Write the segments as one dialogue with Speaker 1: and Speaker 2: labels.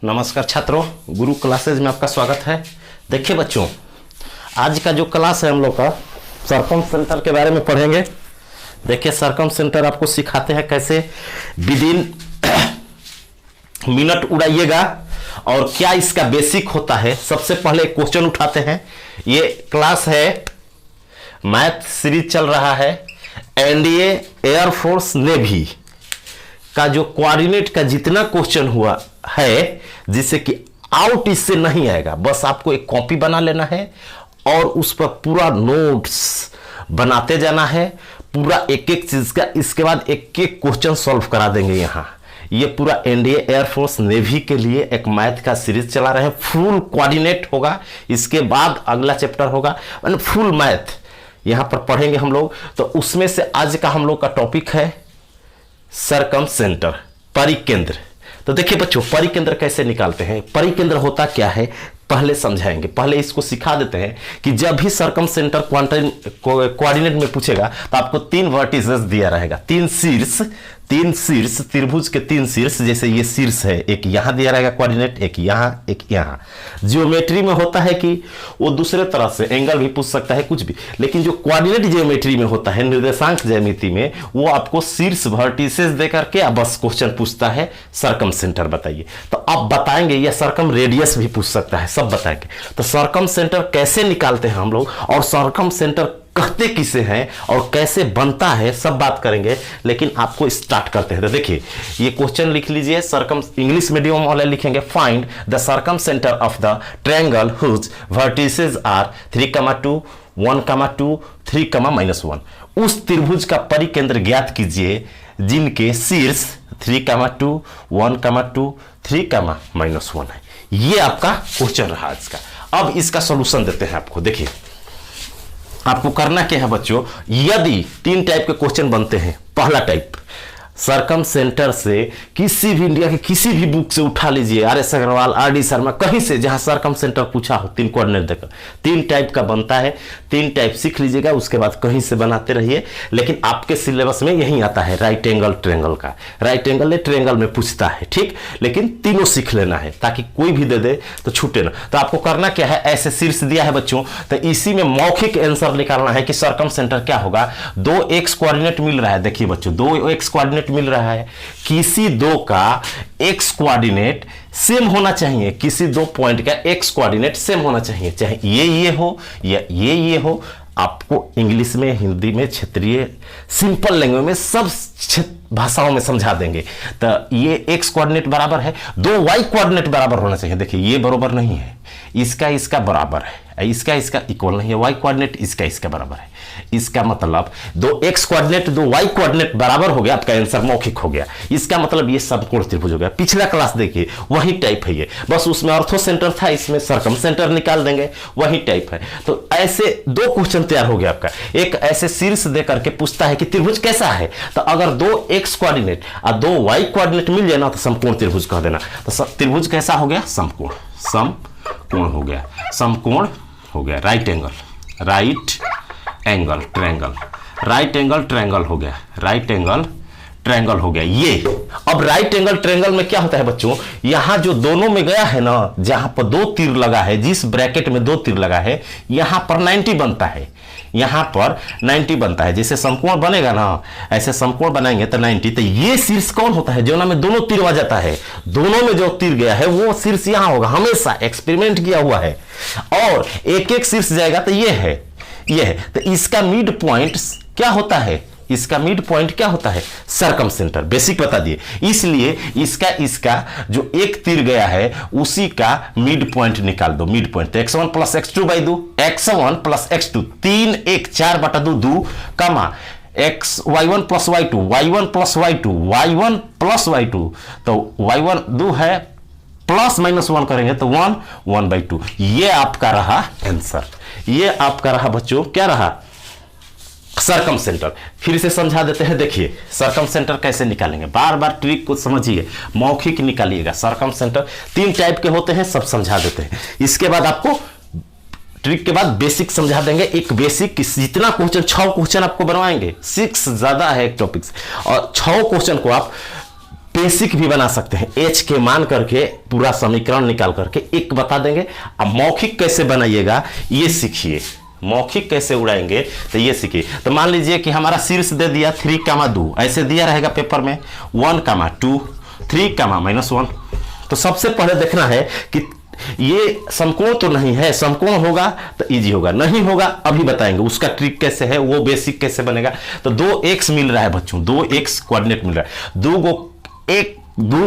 Speaker 1: नमस्कार छात्रों, गुरु क्लासेज में आपका स्वागत है। देखिए बच्चों, आज का जो क्लास है हम लोग का सरकम सेंटर के बारे में पढ़ेंगे। देखिए सरकम सेंटर आपको सिखाते हैं कैसे विदिन मिनट उड़ाइएगा और क्या इसका बेसिक होता है। सबसे पहले क्वेश्चन उठाते हैं। ये क्लास है, मैथ सीरीज चल रहा है। एनडीए एयरफोर्स नेवी का जो कोऑर्डिनेट का जितना क्वेश्चन हुआ है, जिससे कि आउट इससे नहीं आएगा, बस आपको एक कॉपी बना लेना है और उस पर पूरा नोट्स बनाते जाना है, पूरा एक एक चीज का। इसके बाद एक एक क्वेश्चन सॉल्व करा देंगे। यहाँ ये पूरा एनडीए एयरफोर्स नेवी के लिए एक मैथ का सीरीज चला रहे हैं। फुल कोऑर्डिनेट होगा, इसके बाद अगला चैप्टर होगा, मतलब फुल मैथ यहाँ पर पढ़ेंगे हम लोग। तो उसमें से आज का हम लोग का टॉपिक है सरकम सेंटर, परिकेंद्र। तो देखिए बच्चों, परिकेंद्र कैसे निकालते हैं, परिकेंद्र होता क्या है पहले समझाएंगे। पहले इसको सिखा देते हैं कि जब भी सरकम सेंटर कोऑर्डिनेट में पूछेगा तो आपको तीन वर्टिसेस दिया रहेगा, तीन शीर्ष त्रिभुज के तीन शीर्ष। जैसे ये शीर्ष है, एक यहां दिया रहेगा कोऑर्डिनेट, एक यहां एक यहां। जियोमेट्री में होता है कि वो दूसरे तरह से एंगल भी पूछ सकता है, कुछ भी, लेकिन जो कोऑर्डिनेट जियोमेट्री में होता है, निर्देशांक ज्यामिति में, वो आपको शीर्ष वर्टिसेस देकर के बस क्वेश्चन पूछता है सरकम सेंटर बताइए। तो अब बताएंगे, या सरकम रेडियस भी पूछ सकता है, सब बताएंगे। तो सरकम सेंटर कैसे निकालते हैं हम लोग, और सरकम सेंटर कहते किसे हैं और कैसे बनता है, सब बात करेंगे। लेकिन आपको स्टार्ट करते हैं। तो देखिए ये क्वेश्चन लिख लीजिए, सरकम इंग्लिश मीडियम वाले लिखेंगे, find the circumcentre of the triangle whose vertices are 3,2 1,2 3,-1। उस त्रिभुज का परिकेंद्र ज्ञात कीजिए जिनके शीर्ष 3,2 1,2 3,-1 है। ये आपका क्वेश्चन रहा आज का। अब इसका सॉल्यूशन देते हैं आपको। देखिए आपको करना क्या है बच्चों, यदि तीन टाइप के क्वेश्चन बनते हैं। पहला टाइप, सरकम सेंटर से किसी भी इंडिया के किसी भी बुक से उठा लीजिए, आर.एस. अग्रवाल, आर.डी. शर्मा, कहीं से जहां सरकम सेंटर पूछा हो, तीन कोऑर्डिनेट देकर। तीन टाइप का बनता है, तीन टाइप सीख लीजिएगा, उसके बाद कहीं से बनाते रहिए। लेकिन आपके सिलेबस में यही आता है राइट एंगल ट्रायंगल का। राइट एंगल ने ट्रायंगल में पूछता है, ठीक, लेकिन तीनों सीख लेना है ताकि कोई भी दे दे तो छूटे ना। तो आपको करना क्या है, ऐसे शीर्ष दिया है बच्चों, तो इसी में मौखिक आंसर निकालना है कि सरकम सेंटर क्या होगा। दो एक्स कोऑर्डिनेट मिल रहा है, देखिए बच्चों, दो एक्स कोऑर्डिनेट मिल रहा है, किसी दो का एक्स कोऑर्डिनेट सेम होना चाहिए, किसी दो पॉइंट का एक्स कोऑर्डिनेट सेम होना चाहिए, चाहे ये हो या ये हो। आपको इंग्लिश में, हिंदी में, क्षेत्रीय सिंपल लैंग्वेज में, सब भाषाओं में समझा देंगे। तो ये एक्स कोऑर्डिनेट बराबर है, दो वाई कोऑर्डिनेट बराबर होना चाहिए। देखिए ये बराबर नहीं है, इसका बराबर है, इसका इक्वल नहीं है, वाई कोऑर्डिनेट इसका बराबर है। इसका मतलब दो एक्स कोऑर्डिनेट दो वाई कोऑर्डिनेट बराबर हो गया, आपका आंसर मौखिक हो गया। इसका मतलब ये समकोण त्रिभुज हो गया। पिछला क्लास देखिए वही टाइप है ये, बस उसमें ऑर्थो सेंटर था, इसमें सरकम सेंटर निकाल देंगे, वही टाइप है। तो ऐसे दो क्वेश्चन तैयार हो गया आपका। एक ऐसे शीर्ष दे करके पूछता है कि त्रिभुज कैसा है, तो अगर दो एक्स कोऑर्डिनेट और दो वाई कोऑर्डिनेट मिल जाए ना तो समकोण त्रिभुज कह देना। तो त्रिभुज कैसा हो गया, समकोण हो गया, समकोण हो गया, right angle triangle, right angle triangle हो गया, राइट एंगल ट्रायंगल हो गया। ये अब राइट एंगल ट्रायंगल में क्या होता है बच्चों, यहां जो दोनों में गया है ना, जहां पर दो तीर लगा है, जिस ब्रैकेट में दो तीर लगा है, यहां पर 90 बनता है, यहां पर 90 बनता है। जैसे समकोण बनेगा ना, ऐसे समकोण बनाएंगे तो 90। तो ये शीर्ष कौन होता है, जो ना में दोनों तीर आ जाता है, दोनों में जो तीर गया है वो शीर्ष यहां होगा, हमेशा एक्सपेरिमेंट किया हुआ है। और एक एक शीर्ष जाएगा तो ये है। तो इसका मिड पॉइंट क्या होता है, इसका मिड पॉइंट क्या होता है, सरकम सेंटर। बेसिक बता दिए, इसलिए इसका जो एक तीर गया है उसी का मिड पॉइंट निकाल दो। मिड पॉइंट तो x1 + x2 by 2, x1 + x2 3 1 4/2 2, y1 + y2, y1 + y2, y1 + y2। तो y1 2 है, +-1 करेंगे तो 1 1/2। ये आपका रहा आंसर, ये आपका रहा बच्चों, क्या रहा, सरकम सेंटर। फिर से समझा देते हैं। देखिए सरकम सेंटर कैसे निकालेंगे, बार बार ट्रिक को समझिए, मौखिक निकालिएगा। सरकम सेंटर तीन टाइप के होते हैं, सब समझा देते हैं। इसके बाद आपको ट्रिक के बाद बेसिक समझा देंगे। एक बेसिक जितना क्वेश्चन, 6 क्वेश्चन आपको बनवाएंगे, 6 ज्यादा है एक टॉपिक, और 6 क्वेश्चन को आप बेसिक भी बना सकते हैं, एच के मान करके पूरा समीकरण निकाल करके एक बता देंगे। अब मौखिक कैसे बनाइएगा ये सीखिए, मौखिक कैसे उड़ाएंगे तो ये सीखिए। तो मान लीजिए कि हमारा शीर्ष दे दिया 3,2, ऐसे दिया रहेगा पेपर में 1,2, 3,-1। तो सबसे पहले देखना है कि ये समकोण तो नहीं है, समकोण होगा तो इजी होगा, नहीं होगा अभी बताएंगे उसका ट्रिक कैसे है, वो बेसिक कैसे बनेगा। तो 2x मिल रहा है बच्चों, 2x कोऑर्डिनेट मिल रहा है, दो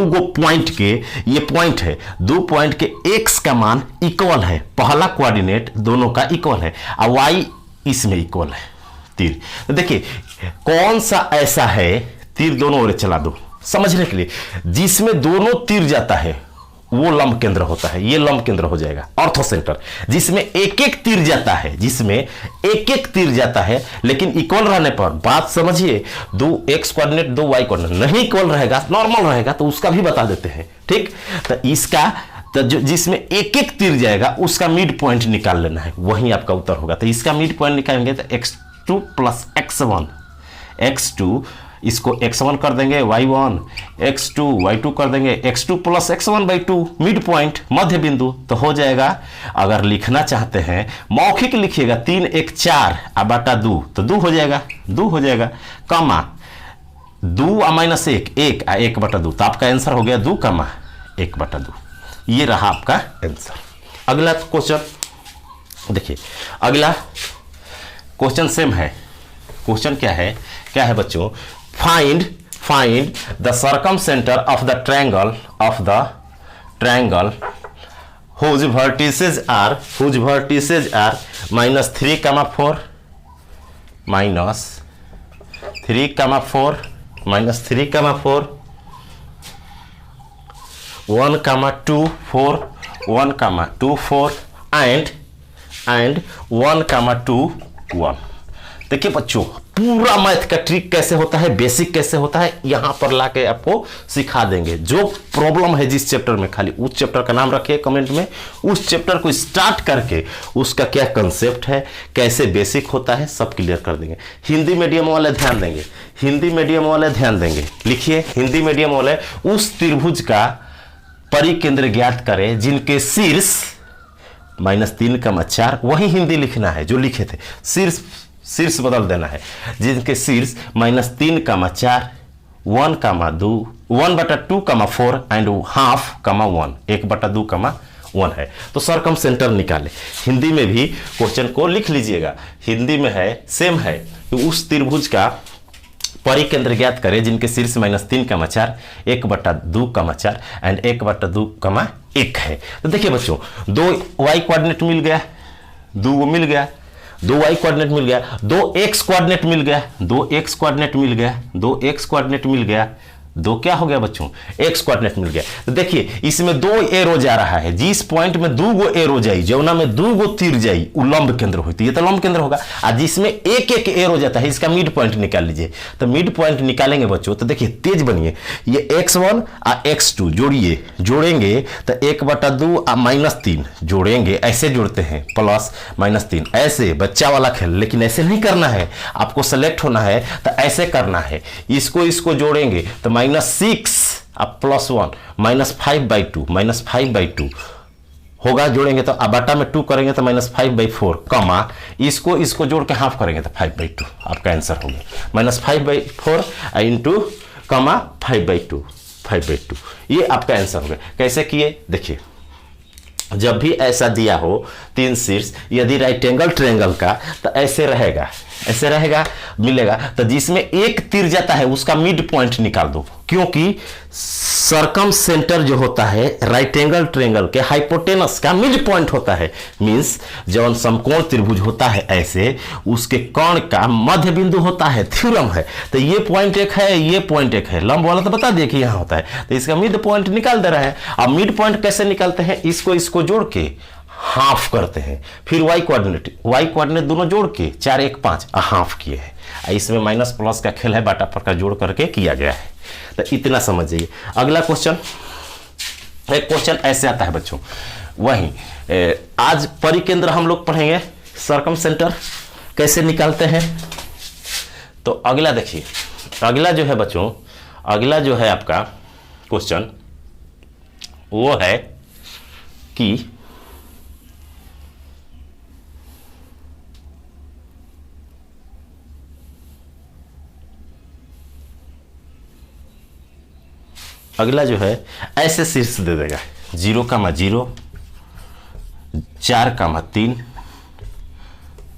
Speaker 1: गो पॉइंट के, ये पॉइंट है, 2 पॉइंट के x का मान इक्वल है, पहला कोऑर्डिनेट दोनों का इक्वल है और y इसमें इक्वल है तीर। तो देखिए कौन सा ऐसा है, तीर दोनों ओर चला दो समझने के लिए, जिसमें दोनों तीर जाता है वो लंब केंद्र होता है, ये लंब केंद्र हो जाएगा ऑर्थो सेंटर। जिसमें एक एक तीर जाता है, जिसमें एक एक तीर जाता है लेकिन इक्वल रहने पर, बात समझिए, 2x कोऑर्डिनेट 2y कोऑर्डिनेट नहीं इक्वल रहेगा, नॉर्मल रहेगा तो उसका भी बता देते हैं, ठीक। तो इसका तो जिसमें एक एक तीर जाएगा उसका मिड पॉइंट निकाल लेना है, वही आपका उत्तर होगा। तो इसका मिड पॉइंट निकालेंगे तो x2 + x1, x2 इसको x1 कर देंगे, y1 x2 y2 कर देंगे, x2 + x1/2 मिड पॉइंट मध्य बिंदु। तो हो जाएगा, अगर लिखना चाहते हैं मौखिक लिखिएगा 3 1 4 बटा 2, तो 2 हो जाएगा, 2 हो जाएगा, कमा 2 -1 1 1/2। तो आपका आंसर हो गया 2, 1/2। ये रहा आपका आंसर। अगला क्वेश्चन देखिए, अगला क्वेश्चन सेम है। क्वेश्चन क्या है बच्चों, find the circumcenter of the triangle whose vertices are -3,4 1,2 4 1,2 4 and 1,2 1। देखिए बच्चों पूरा मैथ का ट्रिक कैसे होता है, बेसिक कैसे होता है, यहां पर लाके आपको सिखा देंगे। जो प्रॉब्लम है जिस चैप्टर में, खाली उस चैप्टर का नाम रखिए कमेंट में, उस चैप्टर को स्टार्ट करके उसका क्या कंसेप्ट है, कैसे बेसिक होता है, सब क्लियर कर देंगे। हिंदी मीडियम वाले ध्यान देंगे, हिंदी मीडियम वाले ध्यान देंगे, लिखिए हिंदी मीडियम वाले, उस त्रिभुज का परिकेंद्र ज्ञात करें जिनके शीर्ष -3,4, वही हिंदी लिखना है जो लिखे थे, शीर्ष बदल देना है, जिनके शीर्ष -3,4 1,2 1/2,4 एंड 1/2,1 1/2,1 है। तो सरकमसेंटर निकाले, हिंदी में भी क्वेश्चन को लिख लीजिएगा, हिंदी में है सेम है कि उस त्रिभुज का परिकेंद्र ज्ञात करें जिनके शीर्ष -3,4 1/2,4 एंड 1/2,1 है। तो देखिए बच्चों 2y कोऑर्डिनेट मिल गया, 2 मिल गया, 2y कोऑर्डिनेट मिल गया, 2x कोऑर्डिनेट मिल गया, 2x कोऑर्डिनेट मिल गया, 2x कोऑर्डिनेट मिल गया, 2 क्या हो गया बच्चों, x कोऑर्डिनेट मिल गया। तो देखिए इसमें 2 एरो जा रहा है, जिस पॉइंट में 2 गो एरो जाई, जौना में 2 गो तीर जाई वो लंब केंद्र होती है, ये तो लंब केंद्र होगा। और जिसमें एक एक एरो जाता है इसका मिड पॉइंट निकाल लीजिए। तो मिड पॉइंट निकालेंगे बच्चों, तो देखिए तेज बनिए, ये x1 और x2 जोड़िए, जोड़ेंगे तो 1/2 और -3 जोड़ेंगे, ऐसे जोड़ते हैं +-3, ऐसे बच्चा वाला खेल, लेकिन ऐसे नहीं करना है, आपको सेलेक्ट होना है तो ऐसे करना है, इसको जोड़ेंगे तो -6 अब +1 -5/2 होगा, जोड़ेंगे तो बटा में 2 करेंगे तो -5/4, कमा इसको जोड़ के हाफ करेंगे तो 5/2 आपका आंसर हो गया, -5/4 इंटू कमा 5/2, ये आपका आंसर हो गया। कैसे किए देखिए, जब भी ऐसा दिया हो 3 शीर्ष, यदि राइट एंगल ट्रायंगल का, तो ऐसे रहेगा, ऐसे रहेगा, मिलेगा। तो जिसमें एक तीर जाता है उसका मिड पॉइंट निकाल दो, क्योंकि सरकमसेंटर जो होता है राइट एंगल ट्रायंगल के हाइपोटेनस का मिड पॉइंट होता है। मींस जब समकोण त्रिभुज होता है ऐसे, उसके कोण का मध्य बिंदु होता है, थ्योरम है। तो ये पॉइंट एक है, ये पॉइंट एक है, लंब वाला तो बता दिए कि यहाँ होता है, तो इसका मिड पॉइंट निकाल दे रहा है। अब मिड पॉइंट कैसे निकालते हैं, इसको जोड़ के हाफ करते हैं, फिर y कोऑर्डिनेट दोनों जोड़ के 4 1 5 हाफ किए हैं। इसमें माइनस प्लस का खेल है, बाटा पर का जोड़ करके किया गया है। तो इतना समझ जाइए। अगला क्वेश्चन, एक क्वेश्चन ऐसे आता है बच्चों, वही आज परिकेंद्र हम लोग पढ़ेंगे, सरकमसेंटर कैसे निकालते हैं। तो अगला देखिए, अगला जो है बच्चों, अगला जो है आपका क्वेश्चन वो है कि अगला जो है ऐसे शीर्ष दे देगा 0,0 4,3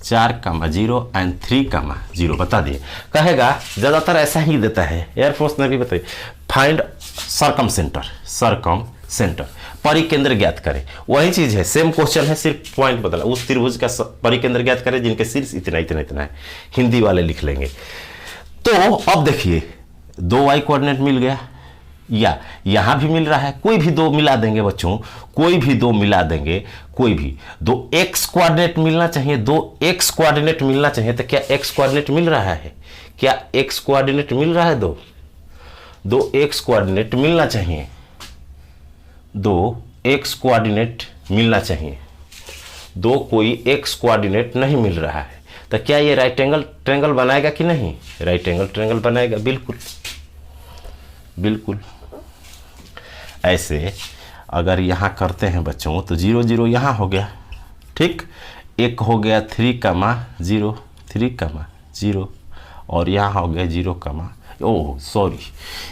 Speaker 1: 4,0 एंड 3,0 बता दिए। कहेगा ज़्यादातर ऐसा ही देता है, एयरफोर्स ने भी बताइए। फाइंड सरकम सेंटर परिकेंद्र ज्ञात करें। वही चीज़ है, सेम क्वेश्चन है, सिर्फ पॉइंट बदला। उस त्रिभुज का परिकेंद्र ज्ञात करें जिनके शीर्ष इतना इतना इतना है। हिंदी वाले लिख लेंगे। तो अब देखिए 2 y कोऑर्डिनेट मिल गया, या यहां भी मिल रहा है, कोई भी 2 मिला देंगे बच्चों, कोई भी 2 मिला देंगे, कोई भी 2 x कोऑर्डिनेट मिलना चाहिए, 2 x कोऑर्डिनेट मिलना चाहिए। तो क्या x कोऑर्डिनेट मिल रहा है? क्या x कोऑर्डिनेट मिल रहा है? 2 x कोऑर्डिनेट मिलना चाहिए, 2 x कोऑर्डिनेट मिलना चाहिए, 2 कोई x कोऑर्डिनेट नहीं मिल रहा है। तो क्या ये राइट एंगल ट्रायंगल बनाएगा कि नहीं? राइट एंगल ट्रायंगल बनाएगा, बिल्कुल बिल्कुल। ऐसे अगर यहाँ करते हैं बच्चों तो 0 0 यहाँ हो गया, ठीक। एक हो गया 3,0 3,0 और यहाँ हो गया 0, सॉरी,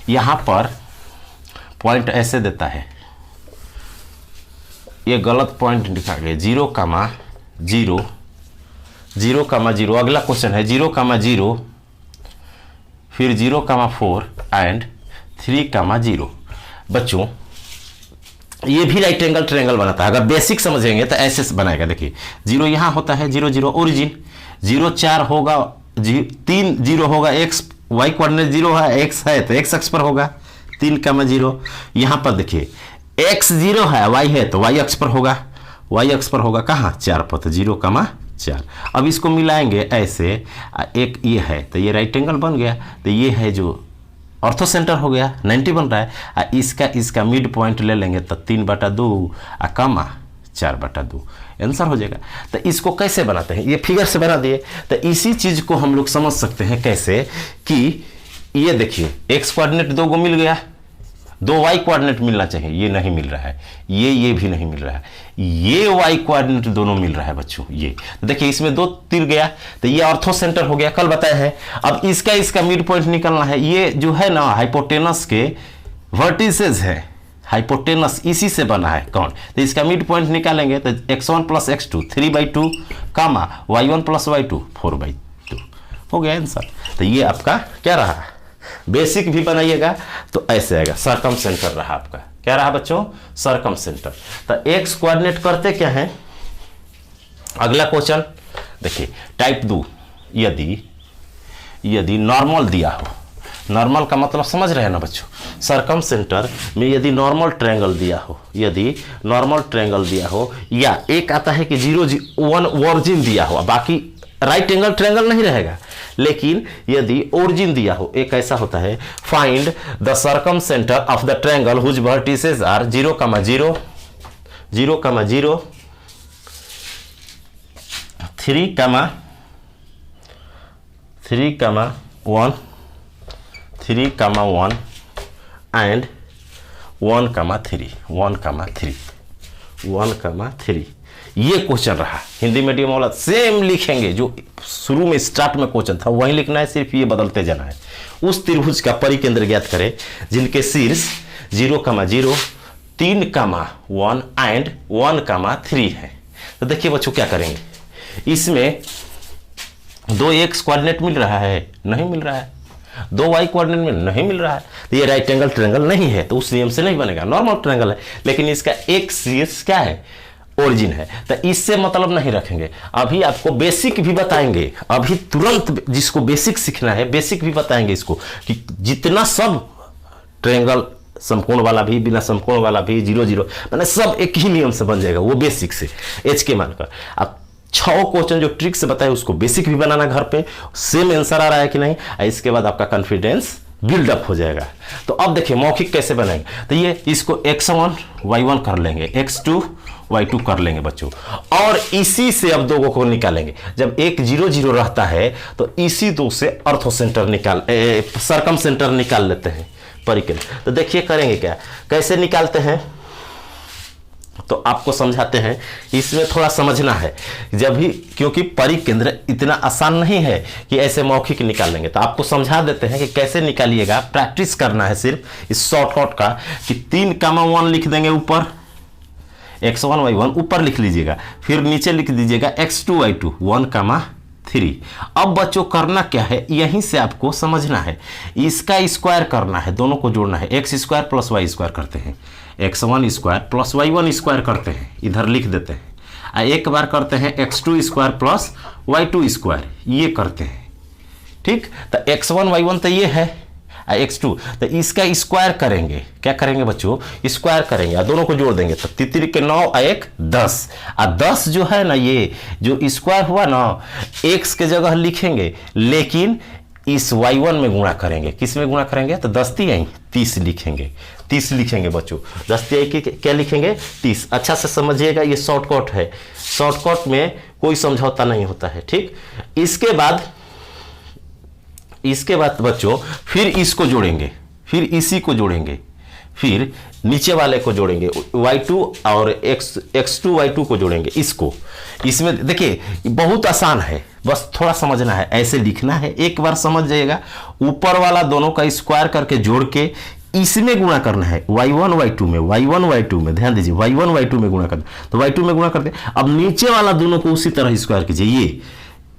Speaker 1: यहाँ पर पॉइंट ऐसे देता है, ये गलत पॉइंट लिखा गया 0,0 0,0। अगला क्वेश्चन है 0,0 फिर 0,4 एंड 3,0। बच्चों ये भी राइट एंगल ट्रायंगल बनाता है। अगर बेसिक समझेंगे तो ऐसे बनाएगा। देखिए 0 यहाँ होता है, 0 0 ओरिजिन, 0 4 होगा, 3 0 होगा, x y कोऑर्डिनेट 0 है, x है तो x अक्ष पर होगा 3,0। यहाँ पर देखिए x 0 है, y है तो y अक्ष पर होगा, y अक्ष पर होगा कहाँ? 4 पर, तो 0,4। अब इसको मिलाएंगे ऐसे, एक ये है तो ये राइट एंगल बन गया, तो ये है जो ऑर्थो सेंटर हो गया, 90 बन रहा है। इसका मिड पॉइंट ले लेंगे तो 3/2 कमा 4/2 आंसर हो जाएगा। तो इसको कैसे बनाते हैं? ये फिगर से बना दिए। तो इसी चीज को हम लोग समझ सकते हैं कैसे कि ये देखिए x कोऑर्डिनेट 2 को मिल गया, 2 y कोऑर्डिनेट मिलना चाहिए, ये नहीं मिल रहा है, ये भी नहीं मिल रहा है, ये y कोऑर्डिनेट दोनों मिल रहा है बच्चों। ये तो देखिए इसमें 2 तीर गया तो ये ऑर्थो सेंटर हो गया, कल बताया है। अब इसका मिड पॉइंट निकलना है। ये जो है ना हाइपोटेनस के वर्टिसेस है, हाइपोटेनस इसी से बना है कौन? तो इसका मिड पॉइंट निकालेंगे तो x1 + x2 3/2 कामा y1 + y2 4/2 हो गया आंसर। तो ये आपका क्या रहा? बेसिक भी बनाइएगा तो ऐसे आएगा, सरकम सेंटर रहा आपका। क्या रहा बच्चों? सरकम सेंटर। तो x कोऑर्डिनेट करते क्या है? अगला क्वेश्चन देखिए टाइप 2, यदि नॉर्मल दिया हो, नॉर्मल का मतलब समझ रहे हैं ना बच्चों? सरकम सेंटर में यदि नॉर्मल ट्रायंगल दिया हो, यदि नॉर्मल ट्रायंगल दिया हो, या एक आता है कि 0 1 ओरिजिन दिया हो, बाकी राइट एंगल ट्रायंगल नहीं रहेगा, लेकिन यदि ओरिजिन दिया हो, एक ऐसा होता है find the circumcentre of the triangle whose vertices are 0,0 0,0 3,1 3,1 and 1,3 ये क्वेश्चन रहा। हिंदी मीडियम वाला सेम लिखेंगे, जो शुरू में स्टार्ट में क्वेश्चन था वही लिखना है, सिर्फ ये बदलते जाना है। उस त्रिभुज का परिकेंद्र ज्ञात करें जिनके शीर्ष 0,0 3,1 एंड 1,3 है। तो देखिए बच्चों क्या करेंगे, इसमें 2 x कोऑर्डिनेट मिल रहा है, नहीं मिल रहा है, 2 y कोऑर्डिनेट में नहीं मिल रहा है, तो ये राइट एंगल ट्रायंगल नहीं है, तो उस नियम से नहीं बनेगा, नॉर्मल ट्रायंगल है। लेकिन इसका एक शीर्ष क्या है? ओरिजिन है, तो इससे मतलब नहीं रखेंगे। अभी आपको बेसिक भी बताएंगे, अभी तुरंत जिसको बेसिक सीखना है बेसिक भी बताएंगे इसको, कि जितना सब ट्रायंगल, समकोण वाला भी, बिना समकोण वाला भी, 0 0 मैंने सब एक ही नियम से बन जाएगा, वो बेसिक से h के मानकर। अब 6 क्वेश्चन जो ट्रिक से बताए उसको बेसिक भी बनाना घर पे, सेम आंसर आ रहा है कि नहीं, इसके बाद आपका कॉन्फिडेंस बिल्डअप हो जाएगा। तो अब देखिए मौखिक कैसे बनाएंगे, तो ये इसको x1 y1 कर लेंगे, x2 y2 कर लेंगे बच्चों, और इसी से अब 2 को निकालेंगे। जब 1 0 0 रहता है तो इसी 2 से अर्थो सेंटर सरकम सेंटर निकाल लेते हैं। परिकेंद्र। तो देखिए करेंगे क्या, कैसे निकालते हैं, तो आपको समझाते हैं। इसमें थोड़ा समझना है जब भी, क्योंकि परिकेंद्र इतना आसान नहीं है कि ऐसे मौखिक निकाल लेंगे। तो आपको समझा देते हैं कि कैसे निकालिएगा, प्रैक्टिस करना है सिर्फ इस शॉर्टकट का कि 3,1 लिख देंगे ऊपर, x1 y1 ऊपर लिख लीजिएगा, फिर नीचे लिख दीजिएगा x2 y2 1,3। अब बच्चों करना क्या है, यहीं से आपको समझना है, इसका स्क्वायर करना है, दोनों को जोड़ना है। x square plus Y square करते हैं, x1 square plus y1 square करते हैं, इधर लिख देते हैं। एक बार करते हैं x2 square plus y2 square, ये करते हैं। ठीक, तो x1 y1 तो ये है, x2 तो इसका स्क्वायर करेंगे। क्या करेंगे बच्चों, स्क्वायर करेंगे और दोनों को जोड़ देंगे। तो 3 के 9 और 1 10, और 10 जो है ना, ये जो स्क्वायर हुआ ना, x के जगह लिखेंगे, लेकिन इस y1 में गुणा करेंगे। किस में गुणा करेंगे, तो 10 3 30 लिखेंगे, 30 लिखेंगे बच्चों। 10 3 क्या लिखेंगे, 30। अच्छा से समझिएगा, ये शॉर्टकट है, शॉर्टकट में कोई समझौता नहीं होता है। ठीक, इसके बाद बच्चों फिर इसको जोड़ेंगे, फिर इसी को जोड़ेंगे, फिर नीचे वाले को जोड़ेंगे, y2 और x2 y2 को जोड़ेंगे इसको। इसमें देखिए बहुत आसान है, बस थोड़ा समझना है, ऐसे लिखना है। एक बार समझ जाइएगा, ऊपर वाला दोनों का स्क्वायर करके जोड़ के इसमें गुणा करना है, y1 y2 में, y1 y2 में, ध्यान दीजिए y1 y2 में गुणा करना, तो y2 में गुणा करते हैं। अब नीचे वाला दोनों को उसी तरह स्क्वायर कीजिए, ये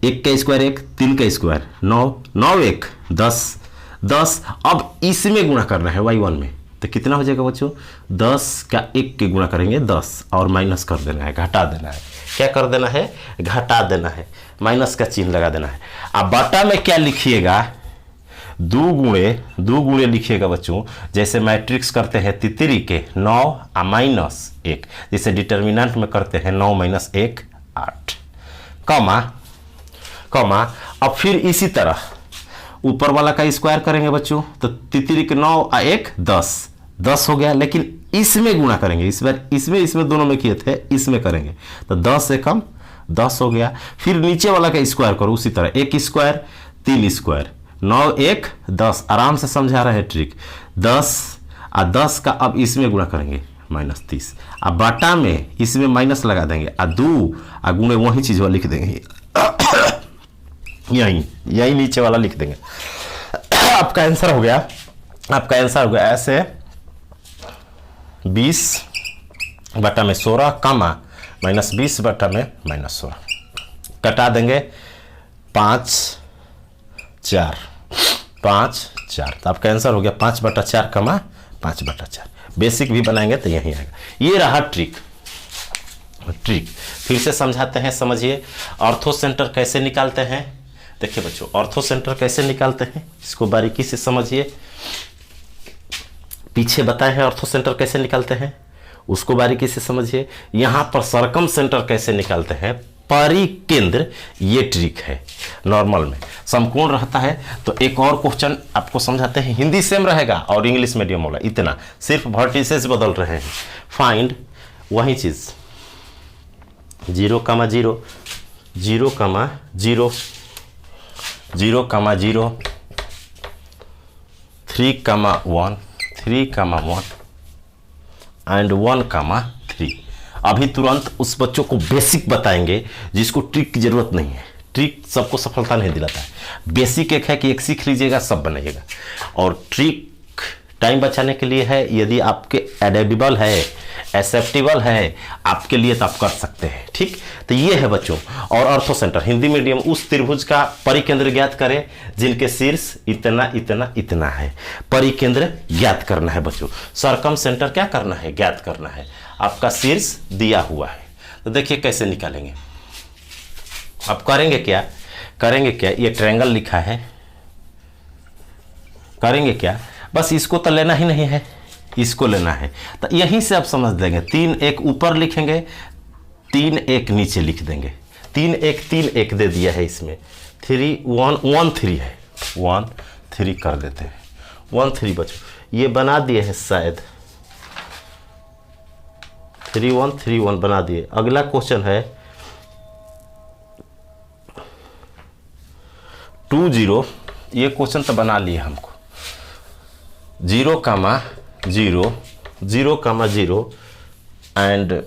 Speaker 1: 1 का स्क्वायर 1, 3 का स्क्वायर 9, 9 1 10 10। अब इसमें गुणा करना है y1 में, तो कितना हो जाएगा बच्चों, 10 का 1 के गुणा करेंगे 10, और माइनस कर देना है, घटा देना है। क्या कर देना है, घटा देना है, माइनस का चिन्ह लगा देना है। अब बटा में क्या लिखिएगा, 2 गुणे लिखिएगा बच्चों, जैसे मैट्रिक्स करते हैं 3 के 9 और माइनस 1, जैसे डिटर्मिनेंट में करते हैं 9 - 1 8, कॉमा। अब फिर इसी तरह ऊपर वाला का स्क्वायर करेंगे बच्चों, तो 3 के 9 और 1 10 हो गया, लेकिन इसमें गुणा करेंगे। इस बार इसमें दोनों में किए थे, इसमें करेंगे, तो 10 से कम 10 हो गया। फिर नीचे वाला का स्क्वायर करो उसी तरह, 1 स्क्वायर 3 स्क्वायर 9 1 10, आराम से समझा रहे हैं ट्रिक। 10 और 10 का अब इसमें गुणा करेंगे -30, अब बाटा में इसमें माइनस लगा देंगे, और 2 और गुणे वही चीज लिख देंगे, यही नीचे वाला लिख देंगे। आपका आंसर हो गया ऐसे 20 बटा में 16 कमा -20 बटा में -16, कटा देंगे 5 4, तो आपका आंसर हो गया 5/4 कमा 5/4। बेसिक भी बनाएंगे तो यही आएगा। ये रहा ट्रिक। फिर से समझाते हैं, समझिए। ऑर्थो सेंटर कैसे निकालते हैं, देखिए बच्चों, ऑर्थो सेंटर कैसे निकालते हैं, इसको बारीकी से समझिए। पीछे बताए हैं ऑर्थो सेंटर कैसे निकालते हैं, उसको बारीकी से समझिए। यहां पर सरकम सेंटर कैसे निकालते हैं, परिकेंद्र, ये ट्रिक है। नॉर्मल में समकोण रहता है, तो एक और क्वेश्चन आपको समझाते हैं, हिंदी सेम रहेगा और इंग्लिश मीडियम होगा, इतना सिर्फ वर्टिसेस बदल रहे हैं। फाइंड वही चीज 0, 0 0, 0, 0 0, 3, 1 3, 1 एंड 1, 3। अभी तुरंत उस बच्चों को बेसिक बताएंगे जिसको ट्रिक की जरूरत नहीं है। ट्रिक सबको सफलता नहीं दिलाता है। बेसिक एक है कि एक सीख लीजिएगा, सब बनाइएगा। और ट्रिक टाइम बचाने के लिए है, यदि आपके एडेप्टेबल है, एक्सेप्टेबल है आपके लिए, तो आप कर सकते हैं। ठीक, तो ये है बच्चों। और ऑर्थो सेंटर हिंदी मीडियम, उस त्रिभुज का परिकेंद्र ज्ञात करें जिनके शीर्ष इतना इतना इतना है, परिकेंद्र ज्ञात करना है बच्चों। सरकम सेंटर क्या करना है, ज्ञात करना है। आपका शीर्ष दिया हुआ है, तो देखिए कैसे निकालेंगे। अब करेंगे क्या, ये ट्रायंगल लिखा है, करेंगे क्या, बस इसको तो लेना ही नहीं है, इसको लेना है। तो यहीं से आप समझ देंगे, 3 1 ऊपर लिखेंगे, 3 1 नीचे लिख देंगे। 3 1 दे दिया है इसमें, 3 1 1 3 है, 1 3 कर देते हैं। 1 3 बच्चों ये बना दिए हैं शायद, 3 1 3 1 बना दिए। अगला क्वेश्चन है 2 0, ये क्वेश्चन तो बना लिए हमको। 0, 0, 0, 0 and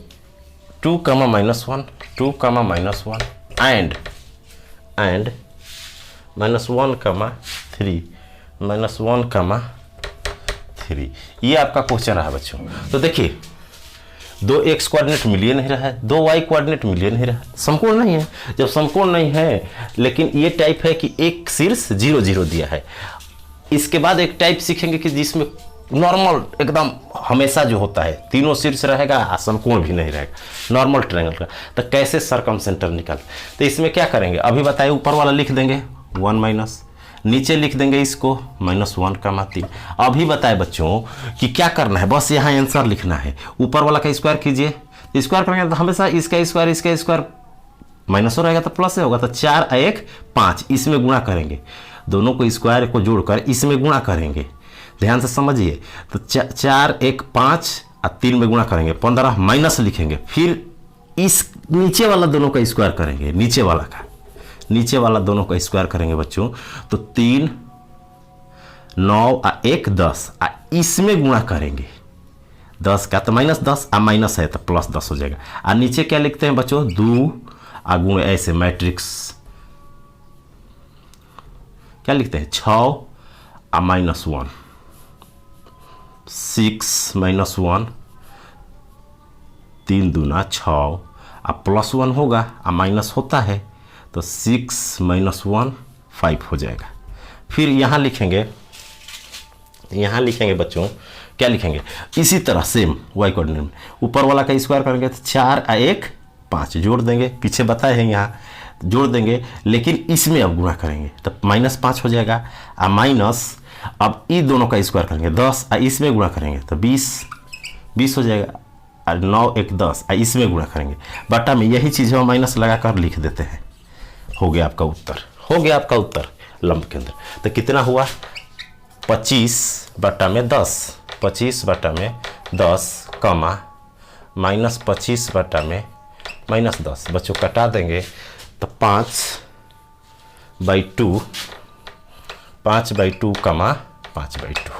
Speaker 1: 2, -1, 2, -1 and -1, 3, -1, 3। ये आपका क्वेश्चन रहा बच्चों। तो देखिए 2 x कोऑर्डिनेट मिल ही नहीं रहा है, 2 y कोऑर्डिनेट मिल ही नहीं रहा है, समकोण नहीं है। जब समकोण नहीं है, लेकिन ये टाइप है कि एक शीर्ष 0, 0 दिया है। इसके बाद एक टाइप सीखेंगे कि जिसमें नॉर्मल एकदम हमेशा जो होता है तीनों शीर्ष रहेगा, समकोण भी नहीं रहेगा, नॉर्मल ट्रायंगल का। तो कैसे सर्कम सेंटर निकाल, तो इसमें क्या करेंगे अभी बताइए। ऊपर वाला लिख देंगे 1 माइनस, नीचे लिख देंगे इसको -1, 3। अभी बताए बच्चों कि क्या करना है, बस यहाँ आंसर लिखना है। ऊपर वाला का स्क्वायर कीजिए, स्क्वायर करेंगे तो हमेशा इसका स्क्वायर माइनस हो रहेगा तो प्लस होगा। तो 4 और 1 5, इसमें गुणा करेंगे, दोनों को स्क्वायर को जोड़कर इसमें गुणा करेंगे। ध्यान से समझिए। तो 4, 1, 5 और 3 में गुणा करेंगे 15, माइनस लिखेंगे। फिर इस नीचे वाला दोनों का स्क्वायर करेंगे, नीचे वाला दोनों का स्क्वायर करेंगे बच्चों। तो 3, 9 और 1 10, इसमें गुणा करेंगे 10 का तो -10, माइनस है तो +10 हो जाएगा। और नीचे क्या लिखते हैं बच्चों 2 और गुण ऐसे मैट्रिक्स क्या लिखते हैं 6 और -1, 6 -1, 3 दूना 6 और +1 होगा और माइनस होता है तो 6 -1 5 हो जाएगा। फिर यहाँ लिखेंगे बच्चों, क्या लिखेंगे इसी तरह सेम y कोऑर्डिनेट में ऊपर वाला का स्क्वायर करेंगे तो 4 और 1 5 जोड़ देंगे, पीछे बताए हैं यहाँ जोड़ देंगे, लेकिन इसमें अब गुणा करेंगे तो -5 हो जाएगा। और माइनस अब ये दोनों का स्क्वायर करेंगे 10 और इसमें गुणा करेंगे तो 20 हो जाएगा। और 9, 1 10 और इसमें गुणा करेंगे बटा में यही चीज़ हम माइनस लगाकर लिख देते हैं। हो गया आपका उत्तर लंब केंद्र। तो कितना हुआ 25/10, 25/10 कमा -25/10 बच्चों कटा देंगे तो 5/2 कमा 5/2